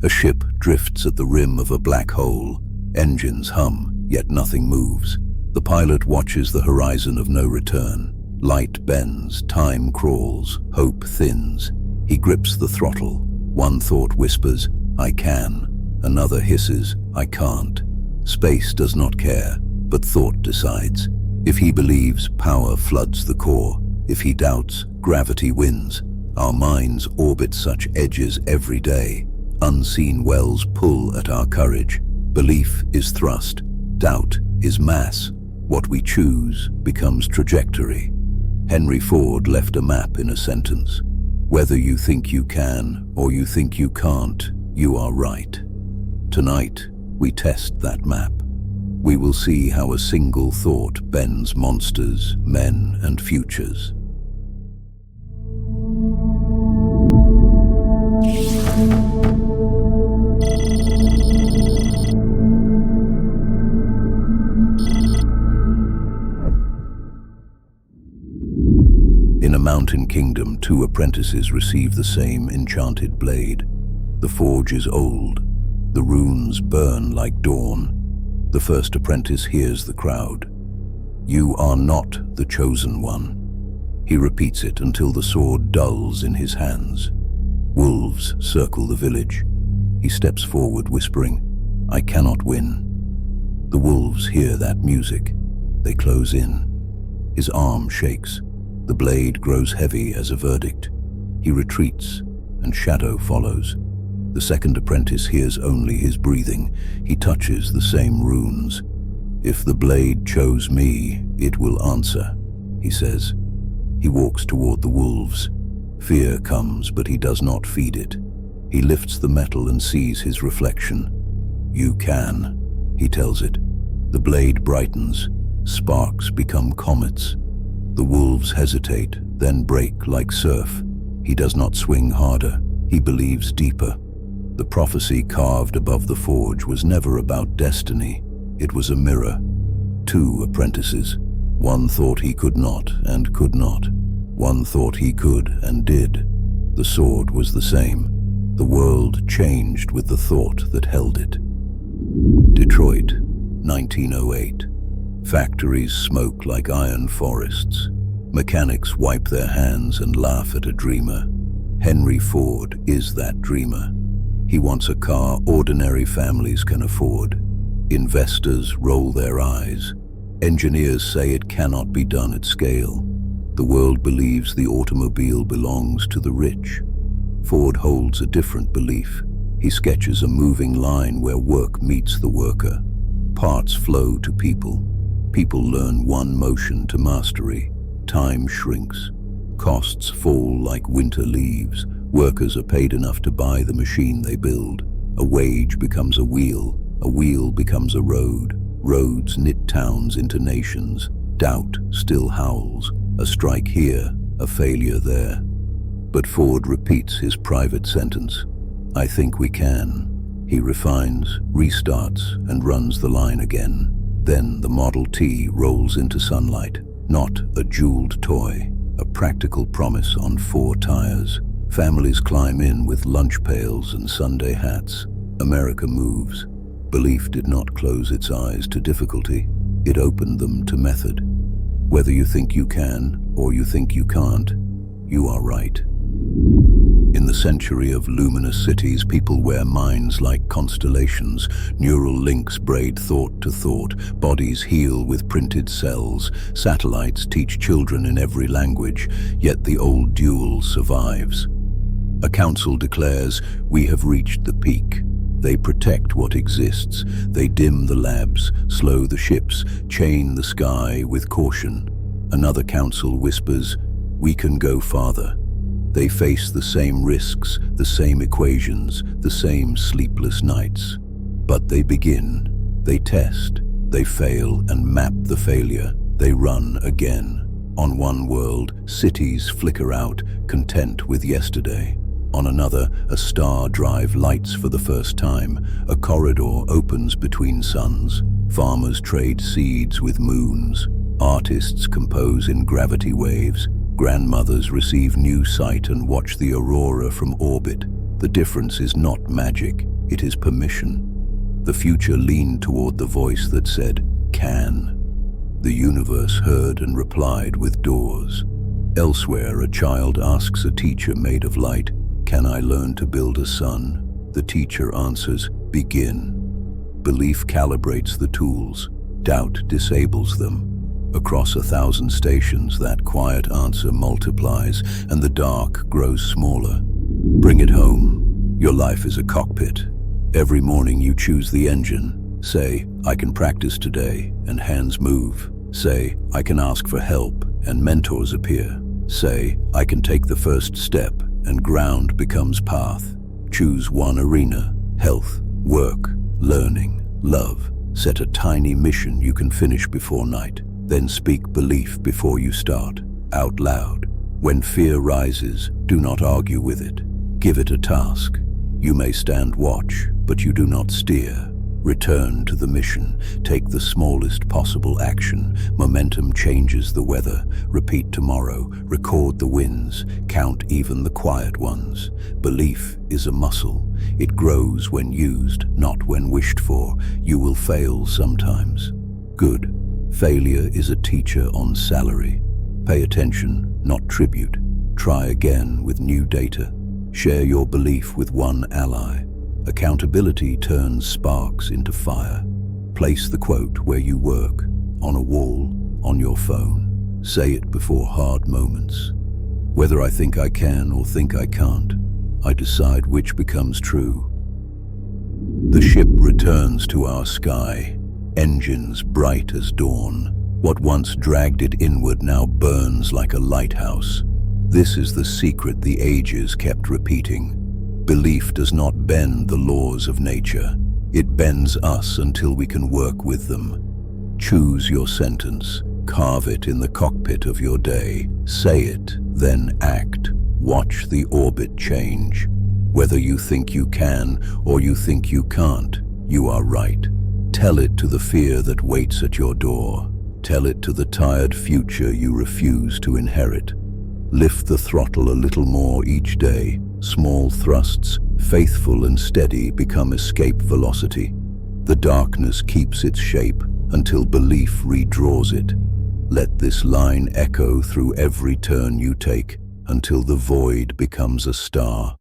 A ship drifts at the rim of a black hole. Engines hum, yet nothing moves. The pilot watches the horizon of no return. Light bends, time crawls, hope thins. He grips the throttle. One thought whispers, "I can." Another hisses, "I can't." Space does not care, but thought decides. If he believes, power floods the core. If he doubts, gravity wins. Our minds orbit such edges every day. Unseen wells pull at our courage. Belief is thrust. Doubt is mass. What we choose becomes trajectory. Henry Ford left a map in a sentence. Whether you think you can or you think you can't, you are right. Tonight, we test that map. We will see how a single thought bends monsters, men, and futures. In a mountain kingdom, two apprentices receive the same enchanted blade. The forge is old. The runes burn like dawn. The first apprentice hears the crowd. "You are not the chosen one." He repeats it until the sword dulls in his hands. Wolves circle the village. He steps forward, whispering, "I cannot win." The wolves hear that music. They close in. His arm shakes. The blade grows heavy as a verdict. He retreats, and shadow follows. The second apprentice hears only his breathing. He touches the same runes. "If the blade chose me, it will answer," he says. He walks toward the wolves. Fear comes, but he does not feed it. He lifts the metal and sees his reflection. "You can," he tells it. The blade brightens. Sparks become comets. The wolves hesitate, then break like surf. He does not swing harder. He believes deeper. The prophecy carved above the forge was never about destiny. It was a mirror. Two apprentices. One thought he could not and could not. One thought he could and did. The sword was the same. The world changed with the thought that held it. Detroit, 1908. Factories smoke like iron forests. Mechanics wipe their hands and laugh at a dreamer. Henry Ford is that dreamer. He wants a car ordinary families can afford. Investors roll their eyes. Engineers say it cannot be done at scale. The world believes the automobile belongs to the rich. Ford holds a different belief. He sketches a moving line where work meets the worker. Parts flow to people. People learn one motion to mastery. Time shrinks. Costs fall like winter leaves. Workers are paid enough to buy the machine they build. A wage becomes a wheel becomes a road. Roads knit towns into nations. Doubt still howls. A strike here, a failure there. But Ford repeats his private sentence. "I think we can." He refines, restarts, and runs the line again. Then the Model T rolls into sunlight. Not a jeweled toy, a practical promise on 4 tires. Families climb in with lunch pails and Sunday hats. America moves. Belief did not close its eyes to difficulty. It opened them to method. Whether you think you can or you think you can't, you are right. In the century of luminous cities, people wear minds like constellations. Neural links braid thought to thought. Bodies heal with printed cells. Satellites teach children in every language, yet the old duel survives. A council declares, "We have reached the peak." They protect what exists. They dim the labs, slow the ships, chain the sky with caution. Another council whispers, "We can go farther." They face the same risks, the same equations, the same sleepless nights. But they begin. They test. They fail and map the failure. They run again. On one world, cities flicker out, content with yesterday. On another, a star drive lights for the first time. A corridor opens between suns. Farmers trade seeds with moons. Artists compose in gravity waves. Grandmothers receive new sight and watch the aurora from orbit. The difference is not magic, it is permission. The future leaned toward the voice that said, "Can." The universe heard and replied with doors. Elsewhere, a child asks a teacher made of light, "Can I learn to build a sun?" The teacher answers, "Begin." Belief calibrates the tools, doubt disables them. Across 1,000 stations, that quiet answer multiplies, and the dark grows smaller. Bring it home. Your life is a cockpit. Every morning you choose the engine. Say, "I can practice today," and hands move. Say, "I can ask for help," and mentors appear. Say, "I can take the first step," and ground becomes path. Choose one arena: health, work, learning, love. Set a tiny mission you can finish before night. Then speak belief before you start, out loud. When fear rises, do not argue with it. Give it a task. You may stand watch, but you do not steer. Return to the mission. Take the smallest possible action. Momentum changes the weather. Repeat tomorrow. Record the wins. Count even the quiet ones. Belief is a muscle. It grows when used, not when wished for. You will fail sometimes. Good. Failure is a teacher on salary. Pay attention, not tribute. Try again with new data. Share your belief with one ally. Accountability turns sparks into fire. Place the quote where you work, on a wall, on your phone. Say it before hard moments. Whether I think I can or think I can't, I decide which becomes true. The ship returns to our sky, engines bright as dawn. What once dragged it inward now burns like a lighthouse. This is the secret the ages kept repeating. Belief does not bend the laws of nature. It bends us until we can work with them. Choose your sentence. Carve it in the cockpit of your day. Say it, then act. Watch the orbit change. Whether you think you can or you think you can't, you are right. Tell it to the fear that waits at your door. Tell it to the tired future you refuse to inherit. Lift the throttle a little more each day. Small thrusts, faithful and steady, become escape velocity. The darkness keeps its shape until belief redraws it. Let this line echo through every turn you take until the void becomes a star.